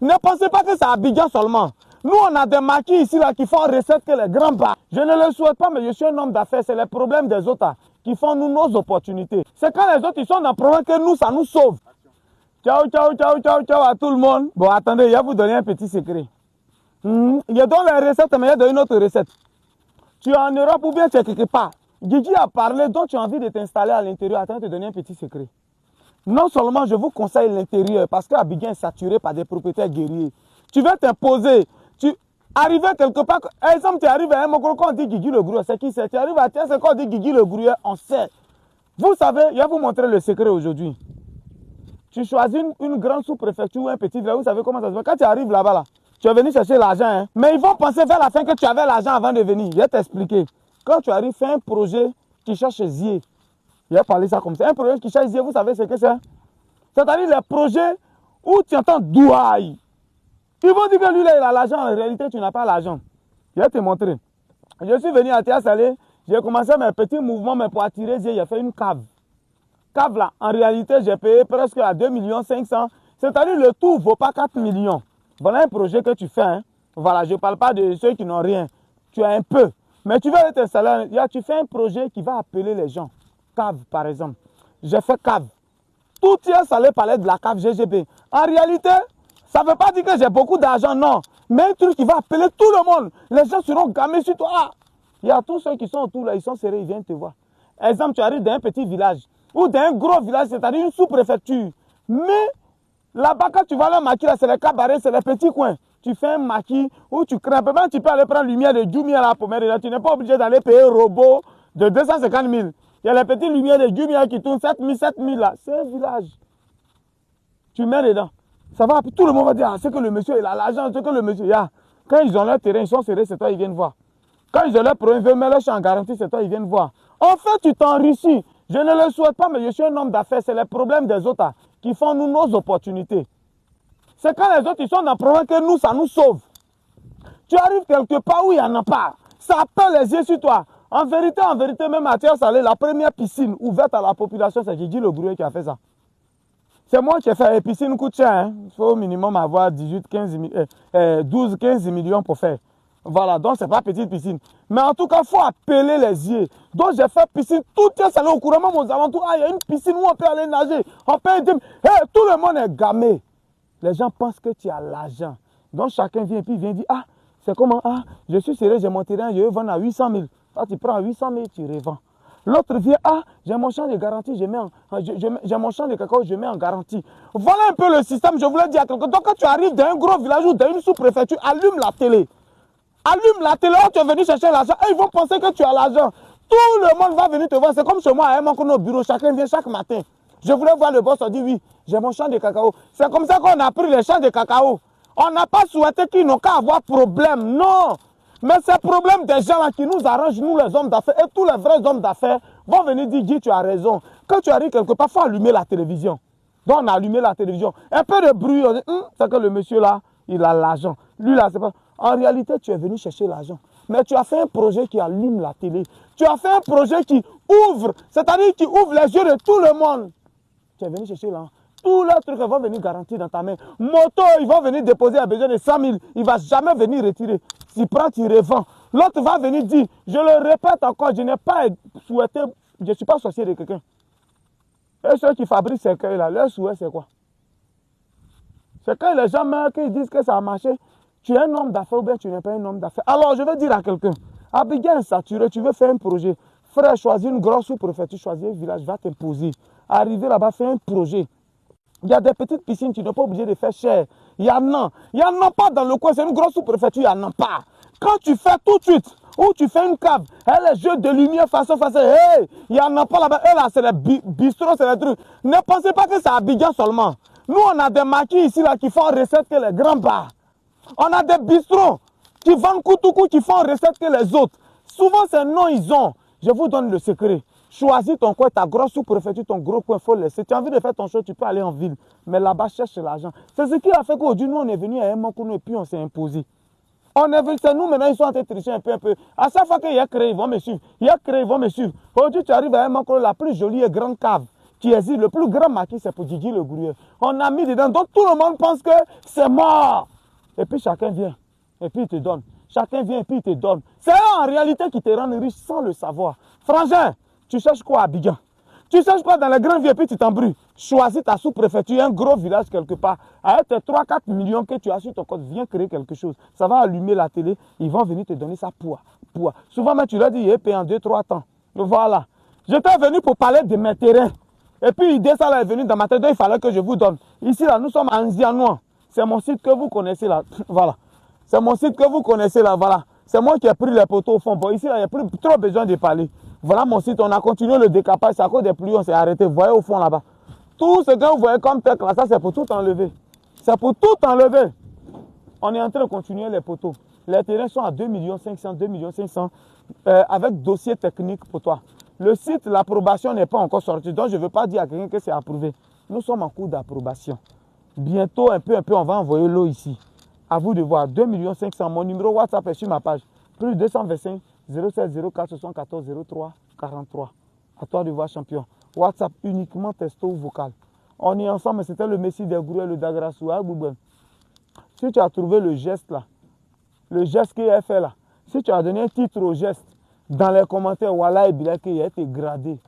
Ne pensez pas que c'est à Abidjan seulement. Nous, on a des maquis ici là, qui font recette que les grands bas. Je ne le souhaite pas, mais je suis un homme d'affaires. C'est les problèmes des autres là, qui font nous nos opportunités. C'est quand les autres ils sont dans le problème que nous, ça nous sauve. Ciao, ciao, ciao, ciao, ciao à tout le monde. Bon, attendez, je vais vous donner un petit secret. Je donne les recettes, mais je donne une autre recette. Tu es en Europe ou bien tu es quelque part. Guigui a parlé, donc tu as envie de t'installer à l'intérieur. Attends, je vais te donner un petit secret. Non seulement je vous conseille l'intérieur, parce qu'Abidjan est saturé par des propriétaires guerriers. Tu veux t'imposer. Tu arrives quelque part. Exemple, tu arrives à un moment quand on dit Guigui le Gruyère, c'est qui c'est? Tu arrives à Thiès, quand on dit Guigui le Gruyère, on sait. Vous savez, je vais vous montrer le secret aujourd'hui. Tu choisis une grande sous-préfecture ou un petit village, vous savez comment ça se fait. Quand tu arrives là-bas, là, tu es venu chercher l'argent. Hein? Mais ils vont penser vers la fin que tu avais l'argent avant de venir. Je vais t'expliquer. Quand tu arrives, fais un projet qui cherche Zier. Je vais parler ça comme ça. Un projet qui cherche Zier, vous savez ce que c'est? C'est-à-dire les projets où tu entends douaille. Ils vont dire que lui, là, il a l'argent. En réalité, tu n'as pas l'argent. Je vais te montrer. Je suis venu à Thiès Salé. J'ai commencé mes petits mouvements, mais pour attirer Zier, j'ai fait une cave. Cave là, en réalité, j'ai payé presque à 2 500 000. C'est-à-dire le tout ne vaut pas 4 millions. Voilà un projet que tu fais. Hein. Voilà, je ne parle pas de ceux qui n'ont rien. Tu as un peu. Mais tu vas aller t'installer. Tu fais un projet qui va appeler les gens. Cave, par exemple. J'ai fait cave. Tout Thiès Salé parlait de la cave GGB. En réalité, ça ne veut pas dire que j'ai beaucoup d'argent, non. Mais un truc qui va appeler tout le monde. Les gens seront gamés sur toi. Ah, il y a tous ceux qui sont autour là, ils sont serrés, ils viennent te voir. Exemple, tu arrives dans un petit village ou dans un gros village, c'est-à-dire une sous-préfecture. Mais là-bas, quand tu vas le maquis, c'est les cabarets, c'est les petits coins. Tu fais un maquis où tu crées un peu. Même tu peux aller prendre lumière de Jumia là pour mettre là. Tu n'es pas obligé d'aller payer un robot de 250 000. Il y a les petites lumières de Jumia qui tournent 7 000 là. C'est un village. Tu mets dedans. Ça va, tout le monde va dire, ah, c'est que le monsieur, il a l'argent, c'est que le monsieur, yeah. Quand ils ont leur terrain, ils sont serrés, c'est toi, ils viennent voir. Quand ils ont leur problème, ils veulent mettre leur champ en garantie, c'est toi, ils viennent voir. En fait, tu t'enrichis. Je ne le souhaite pas, mais je suis un homme d'affaires. C'est les problèmes des autres là, qui font nous nos opportunités. C'est quand les autres, ils sont dans le problème que nous, ça nous sauve. Tu arrives quelque part où il n'y en a pas. Ça perd les yeux sur toi. En vérité, même à Thiès Salé, la première piscine ouverte à la population, c'est Guigui le Gruyère qui a fait ça. C'est moi qui ai fait. Les piscines coûtent cher. Hein. Il faut au minimum avoir 12, 15 millions pour faire. Voilà, donc c'est pas petite piscine. Mais en tout cas, il faut appeler les yeux. Donc j'ai fait piscine, tout est salé au courant, même aux alentours. Ah, il y a une piscine où on peut aller nager. On peut dire, hey, tout le monde est gamé. Les gens pensent que tu as l'argent. Donc chacun vient et puis vient dire, ah, c'est comment? Ah, je suis sérieux, j'ai mon terrain, je vais vendre à 800 000. Toi, tu prends à 800 000, tu revends. L'autre vient, ah, j'ai mon champ de garantie, j'ai mon champ de cacao, je mets en garantie. Voilà un peu le système, je voulais dire à quelqu'un. Donc quand tu arrives dans un gros village ou dans une sous-préfecture, allume la télé. Allume la télé, tu es venu chercher l'argent et ils vont penser que tu as l'argent. Tout le monde va venir te voir. C'est comme chez moi, à un bureau, chacun vient chaque matin. Je voulais voir le boss, on dit oui, j'ai mon champ de cacao. C'est comme ça qu'on a pris les champs de cacao. On n'a pas souhaité qu'ils n'ont qu'à avoir problème, non. Mais c'est le problème des gens là qui nous arrangent, nous les hommes d'affaires. Et tous les vrais hommes d'affaires vont venir dire, Guy, tu as raison. Quand tu arrives quelque part, il faut allumer la télévision. Donc on a allumé la télévision. Un peu de bruit, on dit, c'est que le monsieur là, il a l'argent. Lui là, c'est pas... En réalité, tu es venu chercher l'argent. Mais tu as fait un projet qui allume la télé. Tu as fait un projet qui ouvre, c'est-à-dire qui ouvre les yeux de tout le monde. Tu es venu chercher l'argent. Tous les trucs vont venir garantir dans ta main. Moto, ils vont venir déposer à besoin de 100 000. Il ne va jamais venir retirer. Tu prends, tu revends. L'autre va venir dire, je le répète encore, je n'ai pas souhaité, je ne suis pas sorcier de quelqu'un. Et ceux qui fabriquent ces cueils-là, leur souhait, c'est quoi? C'est quand les gens meurent qu'ils disent que ça a marché. Tu es un homme d'affaires ou bien tu n'es pas un homme d'affaires. Alors, je vais dire à quelqu'un, Abidjan est saturé, tu veux faire un projet. Frère, choisis une grosse sous-préfecture, choisis un village, va t'imposer. Arriver là-bas, fais un projet. Il y a des petites piscines, tu n'es pas obligé de faire cher. Il y en a pas dans le coin, c'est une grosse sous-préfecture, il n'y en a pas. Quand tu fais tout de suite, ou tu fais une cave, les jeux de lumière façon, hey, il n'y en a pas là-bas. Et là, c'est les bistrots, c'est les trucs. Ne pensez pas que c'est à Abidjan seulement. Nous, on a des maquis ici là, qui font recette que les grands bars. On a des bistrots qui vendent coup qui font recette que les autres. Souvent, c'est non, ils ont. Je vous donne le secret. Choisis ton coin, ta grosse sous-préfecture, ton gros coin, il faut laisser. Tu as envie de faire ton show, tu peux aller en ville. Mais là-bas, cherche l'argent. C'est ce qui a fait qu'aujourd'hui, nous, on est venu à un moment et puis on s'est imposé. On est venu, c'est nous maintenant, ils sont en train de tricher un peu. À chaque fois qu'il y a créé, ils vont me suivre. Il y a créé, ils vont me suivre. Aujourd'hui, tu arrives à un moment, la plus jolie et grande cave qui existe. Le plus grand maquis, c'est pour Didier Le Gourieux. On a mis dedans. Donc tout le monde pense que c'est mort. Et puis chacun vient. Et puis il te donne. Chacun vient et puis il te donne. C'est eux en réalité qui te rendent riche sans le savoir. Frangin, tu cherches quoi à Abidjan? Tu cherches quoi dans les grandes villes et puis tu t'embrouilles? Choisis ta sous-préfecture, un gros village quelque part. Avec tes 3-4 millions que tu as sur ton compte, viens créer quelque chose. Ça va allumer la télé. Ils vont venir te donner ça poids. Souvent, mais tu leur dis, il est payé en 2-3 temps. Voilà. J'étais venu pour parler de mes terrains. Et puis, l'idée, ça est venue dans ma tête. Donc, il fallait que je vous donne. Ici, là, nous sommes à Nzianois. C'est mon site que vous connaissez là. Voilà. C'est mon site que vous connaissez là. Voilà. C'est moi qui ai pris les poteaux au fond. Bon, ici, là, il n'y a plus trop besoin de parler. Voilà mon site. On a continué le décapage. C'est à cause des pluies, on s'est arrêté. Vous voyez au fond là-bas. Tout ce que vous voyez comme tête là, ça, c'est pour tout enlever. C'est pour tout enlever. On est en train de continuer les poteaux. Les terrains sont à 2 500 000, 2 500 000 avec dossier technique pour toi. Le site, l'approbation n'est pas encore sortie. Donc, je ne veux pas dire à quelqu'un que c'est approuvé. Nous sommes en cours d'approbation. Bientôt, un peu, on va envoyer l'eau ici. À vous de voir. 2 500 000. Mon numéro WhatsApp est sur ma page. Plus 225 07 04 74 03 43. À toi de voir, champion. WhatsApp uniquement texto ou vocal. On est ensemble. C'était le Messie des Gourous, le Dagrasou. Si tu as trouvé le geste là, le geste qu'il a fait là, si tu as donné un titre au geste, dans les commentaires, voilà, il a été gradé.